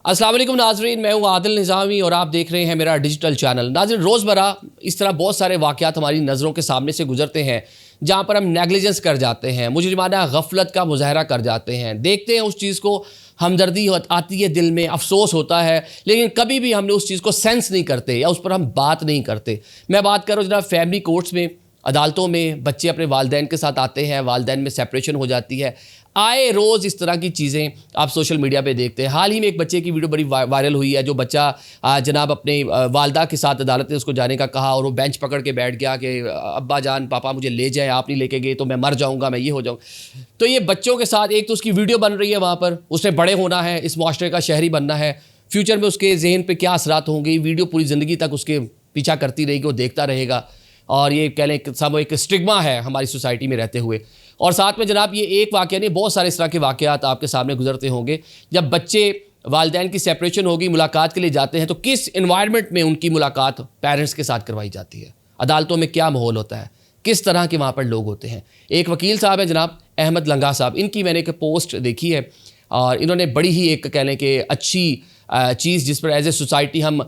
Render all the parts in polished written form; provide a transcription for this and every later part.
अस्सलाम वालेकुम नाज़रीन, मैं हूँ आदिल निज़ामी और आप देख रहे हैं मेरा डिजिटल चैनल। नाज़रीन, रोज़मर्रा इस तरह बहुत सारे वाक़यात हमारी नज़रों के सामने से गुजरते हैं जहाँ पर हम नेगलिजेंस कर जाते हैं, मुजरिमाना गफलत का मुज़ाहरा कर जाते हैं, देखते हैं उस चीज़ को, हमदर्दी आती है दिल में, अफसोस होता है, लेकिन कभी भी हमने उस चीज़ को सेंस नहीं करते या उस पर हम बात नहीं करते। मैं बात कर रहा हूँ जनाब फैमिली कोर्ट्स में, अदालतों में बच्चे अपने वालिदैन के साथ आते हैं, वालिदैन में सेपरेशन हो जाती है। आए रोज़ इस तरह की चीज़ें आप सोशल मीडिया पे देखते हैं। हाल ही में एक बच्चे की वीडियो बड़ी वायरल हुई है, जो बच्चा जनाब अपने वालदा के साथ अदालत ने उसको जाने का कहा और वो बेंच पकड़ के बैठ गया कि अब्बा जान पापा मुझे ले जाए, आप नहीं लेके गए तो मैं मर जाऊँगा, मैं ये हो जाऊँ। तो ये बच्चों के साथ एक तो उसकी वीडियो बन रही है, वहाँ पर उसने बड़े होना है, इस मुआशरे का शहरी बनना है, फ्यूचर में उसके जहन पर क्या असरात होंगे, वीडियो पूरी ज़िंदगी तक उसके पीछा करती रहेगी, वो देखता रहेगा। और ये कह लें सब एक स्टिग्मा है हमारी सोसाइटी में रहते हुए। और साथ में जनाब ये एक वाक़या नहीं, बहुत सारे इस तरह के वाक़यात आपके सामने गुजरते होंगे। जब बच्चे वालिदैन की सेपरेशन होगी, मुलाकात के लिए जाते हैं, तो किस इन्वायरमेंट में उनकी मुलाकात पेरेंट्स के साथ करवाई जाती है, अदालतों में क्या माहौल होता है, किस तरह के वहाँ पर लोग होते हैं। एक वकील साहब हैं जनाब अहमद लंगा साहब, इनकी मैंने एक पोस्ट देखी है और इन्होंने बड़ी ही एक कह लें कि अच्छी चीज़ जिस पर एज ए सोसाइटी हम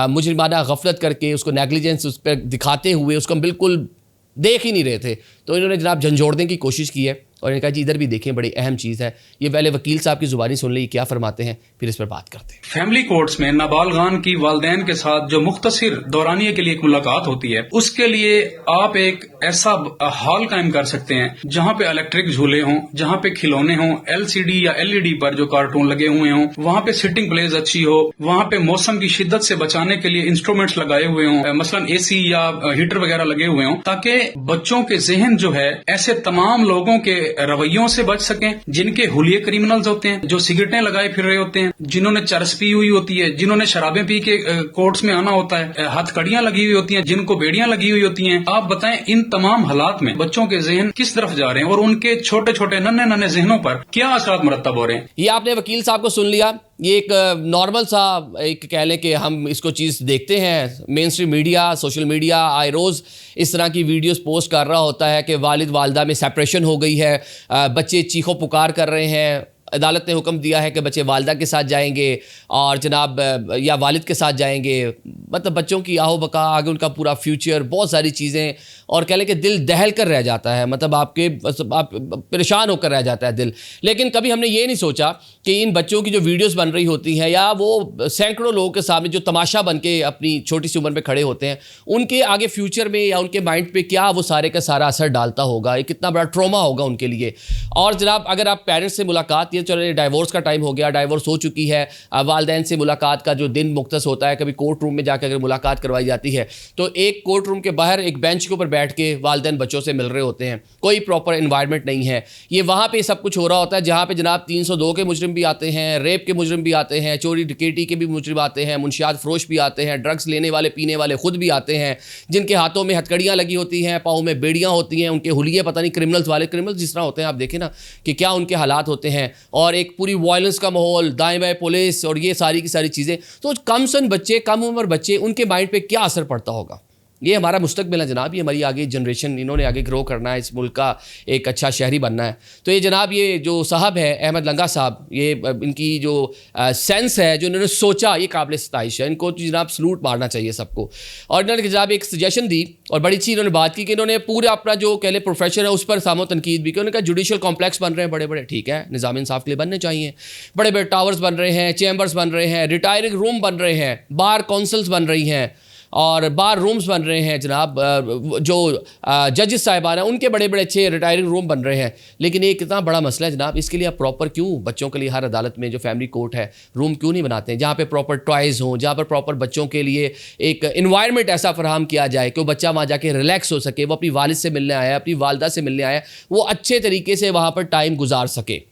मुजरिमाना गफलत करके उसको नेगलिजेंस उस पर दिखाते हुए उसको हम बिल्कुल देख ही नहीं रहे थे, तो इन्होंने जनाब झंझोड़ने की कोशिश की है और इन्होंने कहा जी इधर भी देखें, बड़ी अहम चीज़ है। ये पहले वकील साहब की ज़ुबानी सुन ली क्या फरमाते हैं, फिर इस पर बात करते हैं। फैमिली कोर्ट्स में नाबालगान की वालिदैन के साथ जो मुख्तसिर दौरानिये के लिए एक मुलाकात होती है, उसके लिए आप एक ऐसा हॉल कायम कर सकते हैं जहाँ पे इलेक्ट्रिक झूले हों, जहाँ पे खिलौने हों, LCD या LED पर जो कार्टून लगे हुए हों, वहाँ पे सिटिंग प्लेस अच्छी हो, वहाँ पे मौसम की शिद्दत से बचाने के लिए इंस्ट्रूमेंट्स लगाए हुए हों, मसलन AC या हीटर वगैरह लगे हुए हों, ताकि बच्चों के जहन जो है ऐसे तमाम लोगों के रवैयों से बच सकें जिनके हुलिये क्रिमिनल्स होते हैं, जो सिगरेटें लगाए फिर रहे होते हैं, जिन्होंने चरस पी हुई होती है, जिन्होंने शराबें पी के कोर्ट्स में आना होता है, हथकड़ियां लगी हुई होती हैं, जिनको बेड़ियां लगी हुई होती हैं। आप बताएं इन तमाम हालात में बच्चों के जहन किस तरफ जा रहे हैं और उनके छोटे छोटे नन्हे नन्हे जहनों पर क्या असरात मुरत्तब हो रहे हैं। ये आपने वकील साहब को सुन लिया। ये एक नॉर्मल सा एक कह लें कि हम इसको चीज़ देखते हैं, main stream media, social media आए रोज़ इस तरह की वीडियोस पोस्ट कर रहा होता है कि वालिद वालदा में सेपरेशन हो गई है, बच्चे चीखो पुकार कर रहे हैं, अदालत ने हुक्म दिया है कि बच्चे वालिदा के साथ जाएंगे और जनाब या वालिद के साथ जाएंगे, मतलब बच्चों की आओ बका, आगे उनका पूरा फ्यूचर, बहुत सारी चीज़ें, और कह लें कि दिल दहल कर रह जाता है, मतलब आप परेशान होकर रह जाता है दिल। लेकिन कभी हमने ये नहीं सोचा कि इन बच्चों की जो वीडियोस बन रही होती हैं या वो सैकड़ों लोगों के सामने जो तमाशा बन के अपनी छोटी सी उम्र में खड़े होते हैं, उनके आगे फ्यूचर में या उनके माइंड पे क्या वो सारे का सारा असर डालता होगा, ये कितना बड़ा ट्रॉमा होगा उनके लिए। और जनाब अगर आप पेरेंट्स से मुलाकात, ये चलो डाइवोर्स का टाइम हो गया, डाइवोर्स हो चुकी है, वालिदैन से मुलाकात का जो दिन मुख्तस होता है, कभी कोर्ट रूम में जाकर अगर मुलाकात करवाई जाती है तो एक कोर्ट रूम के बाहर एक बेंच के ऊपर बैठ के वालिदैन बच्चों से मिल रहे होते हैं, कोई प्रॉपर इन्वायरमेंट नहीं है। ये वहाँ पे सब कुछ हो रहा होता है जहाँ पे जनाब 302 के मुजरिम भी आते हैं, रेप के मुजरिम भी आते हैं, चोरी डकैती के भी मुजरिम आते हैं, मुनशियात फरोश भी आते हैं, ड्रग्स लेने वाले पीने वाले खुद भी आते हैं, जिनके हाथों में हथकड़ियाँ लगी होती हैं, पाँव में बेड़ियाँ होती हैं, उनके हुलिये पता नहीं क्रिमिनल्स वाले क्रिमिनल्स जिस तरह होते हैं, आप देखें ना कि क्या उनके हालात होते हैं, और एक पूरी वायलेंस का माहौल, दाएं बाएं पुलिस और ये सारी की सारी चीज़ें। तो कम सन बच्चे, कम उम्र बच्चे, उनके माइंड पे क्या असर पड़ता होगा। ये हमारा मुस्तकबिल है जनाब, ये हमारी आगे जनरेशन, इन्होंने आगे ग्रो करना है, इस मुल्क का एक अच्छा शहरी बनना है। तो ये जनाब ये जो साहब है अहमद लंगा साहब, ये इनकी जो सेंस है, जो इन्होंने सोचा, ये काबिल सताइश है, इनको तो जनाब सलूट मारना चाहिए सबको। और इन्होंने जनाब एक सजेशन दी और बड़ी चीज़ इन्होंने बात की कि इन्होंने पूरा अपना जो कह लें प्रोफेशन है उस पर सामो तनकीद भी की। उन्होंने कहा जुडिशल कॉम्प्लेक्स बन रहे हैं बड़े बड़े, ठीक है, निज़ाम इंसाफ के लिए बनने चाहिए, बड़े बड़े टावर्स बन रहे हैं, चैम्बर्स बन रहे हैं, रिटायरिंग रूम बन रहे हैं, बार काउंसिल्स बन रही हैं और बार रूम्स बन रहे हैं जनाब, जो जजेस साहिबान हैं उनके बड़े बड़े अच्छे रिटायरिंग रूम बन रहे हैं। लेकिन ये कितना बड़ा मसला है जनाब, इसके लिए आप प्रॉपर क्यों बच्चों के लिए हर अदालत में जो फैमिली कोर्ट है रूम क्यों नहीं बनाते हैं जहाँ पे प्रॉपर टॉयज़ हों, जहाँ पर प्रॉपर बच्चों के लिए एक इन्वायरमेंट ऐसा फराहम किया जाए कि वो बच्चा वहाँ जाके रिलैक्स हो सके, वो अपनी वालिद से मिलने आया, अपनी वालदा से मिलने आया, वो अच्छे तरीके से वहाँ पर टाइम गुजार सके।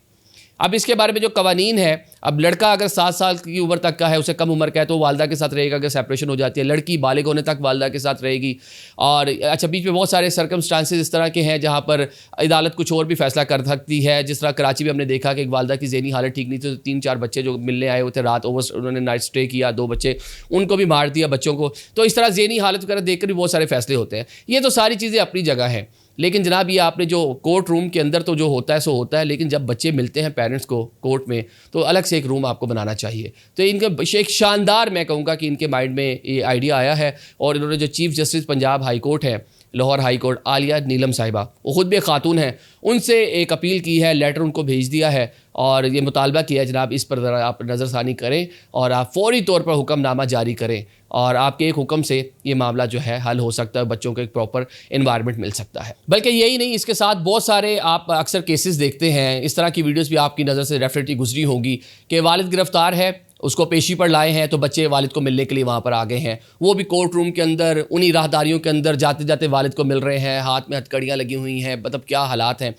अब इसके बारे में जो कवानीन है, अब लड़का अगर 7 साल की उम्र तक का है, उसे कम उम्र का है तो वालदा के साथ रहेगा अगर सेपरेशन हो जाती है, लड़की बालिग होने तक वालदा के साथ रहेगी। और अच्छा बीच में बहुत सारे सर्कमस्टांसेस इस तरह के हैं जहाँ पर अदालत कुछ और भी फैसला कर सकती है, जिस तरह कराची में हमने देखा कि एक वालदा की ज़हनी हालत ठीक नहीं थी, तो 3-4 बच्चे जो मिलने आए हुए थे रात ओवर, उन्होंने नाइट स्टे किया, 2 बच्चे उनको भी मार दिया बच्चों को। तो इस तरह ज़हनी हालत वगैरह देख कर भी बहुत सारे फैसले होते हैं। ये तो सारी चीज़ें अपनी जगह हैं, لیکن جناب یہ آپ نے جو کورٹ روم کے اندر تو جو ہوتا ہے سو ہوتا ہے، لیکن جب بچے ملتے ہیں پیرنٹس کو کورٹ میں تو الگ سے ایک روم آپ کو بنانا چاہیے. تو ان کا ایک شاندار میں کہوں گا کہ ان کے مائنڈ میں یہ آئیڈیا آیا ہے، اور انہوں نے جو chief justice Punjab high court ہے، لاہور ہائی کورٹ، عالیہ نیلم صاحبہ، وہ خود بھی خاتون ہیں، ان سے ایک اپیل کی ہے، لیٹر ان کو بھیج دیا ہے اور یہ مطالبہ کیا ہے جناب اس پر ذرا آپ نظر ثانی کریں اور آپ فوری طور پر حکم نامہ جاری کریں، اور آپ کے ایک حکم سے یہ معاملہ جو ہے حل ہو سکتا ہے، بچوں کو ایک پراپر انوائرمنٹ مل سکتا ہے. بلکہ یہی نہیں، اس کے ساتھ بہت سارے آپ اکثر کیسز دیکھتے ہیں، اس طرح کی ویڈیوز بھی آپ کی نظر سے ڈیفینیٹلی گزری ہوگی کہ والد گرفتار ہے، اس کو پیشی پر لائے ہیں تو بچے والد کو ملنے کے لیے وہاں پر آ گئے ہیں، وہ بھی کورٹ روم کے اندر انہی راہداریوں کے اندر جاتے جاتے والد کو مل رہے ہیں، ہاتھ میں ہتھکڑیاں لگی ہوئی ہیں، مطلب کیا حالات ہیں.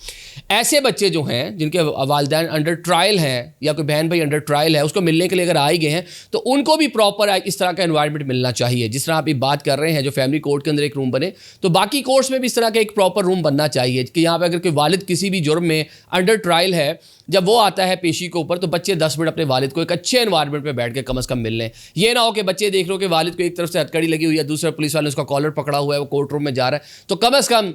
ایسے بچے جو ہیں جن کے والدین انڈر ٹرائل ہیں یا کوئی بہن بھائی انڈر ٹرائل ہے، اس کو ملنے کے لیے اگر آئے گئے ہیں تو ان کو بھی پراپر اس طرح کا انوائرمنٹ ملنا چاہیے. جس طرح آپ بات کر رہے ہیں جو فیملی کورٹ کے اندر ایک روم بنے، تو باقی کورٹس میں بھی اس طرح کا ایک پراپر روم بننا چاہیے کہ یہاں پہ اگر کوئی والد کسی بھی جرم میں انڈر ٹرائل ہے، جب وہ آتا ہے پیشی کے اوپر تو بچے 10 منٹ اپنے والد کو ایک اچھے انوائرمنٹ پہ بیٹھ کے کم از کم مل لیں. یہ نہ ہو کہ بچے دیکھ لو کہ والد کو ایک طرف سے ہتھکڑی لگی ہوئی ہے، دوسرے پولیس والے نے اس کا کالر پکڑا ہوا ہے، وہ کورٹ روم میں جا رہا ہے، تو کم از کم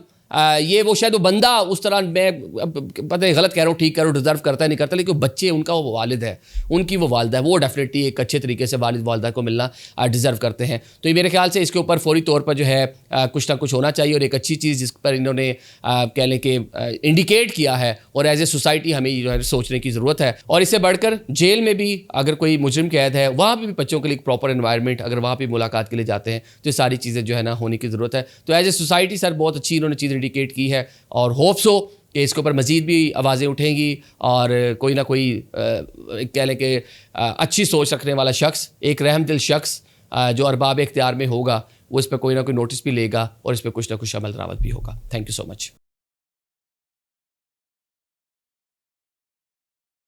یہ وہ شاید وہ بندہ اس طرح، میں پتہ نہیں غلط کہہ رہا ہوں ٹھیک کہہ رہا ہوں، ڈیزرو کرتا ہے نہیں کرتا، لیکن بچے ان کا وہ والد ہے، ان کی وہ والدہ ہے، وہ ڈیفینیٹلی ایک اچھے طریقے سے والد والدہ کو ملنا ڈیزرو کرتے ہیں. تو یہ میرے خیال سے اس کے اوپر فوری طور پر جو ہے کچھ نہ کچھ ہونا چاہیے، اور ایک اچھی چیز جس پر انہوں نے کہہ لیں کہ انڈیکیٹ کیا ہے، اور ایز اے سوسائٹی ہمیں جو ہے سوچنے کی ضرورت ہے. اور اس سے بڑھ کر جیل میں بھی اگر کوئی مجرم قید ہے، وہاں پہ بھی بچوں کے لیے ایک پراپر انوائرمنٹ، اگر وہاں پہ ملاقات کے لیے جاتے ہیں تو یہ ساری چیزیں جو ہے نا ہونے کی ضرورت ہے. تو ایز اے سوسائٹی سر بہت اچھی انہوں نے چیز انڈیکیٹ کی ہے، اور ہوپ سو کہ اس کے اوپر مزید بھی آوازیں اٹھیں گی، اور کوئی نہ کوئی کہہ لیں کہ اچھی سوچ رکھنے والا شخص، ایک رحم دل شخص جو ارباب اختیار میں ہوگا، وہ اس پہ کوئی نہ کوئی نوٹس بھی لے گا اور اس پہ کچھ نہ کچھ عمل درآمد بھی ہوگا. Thank you so much.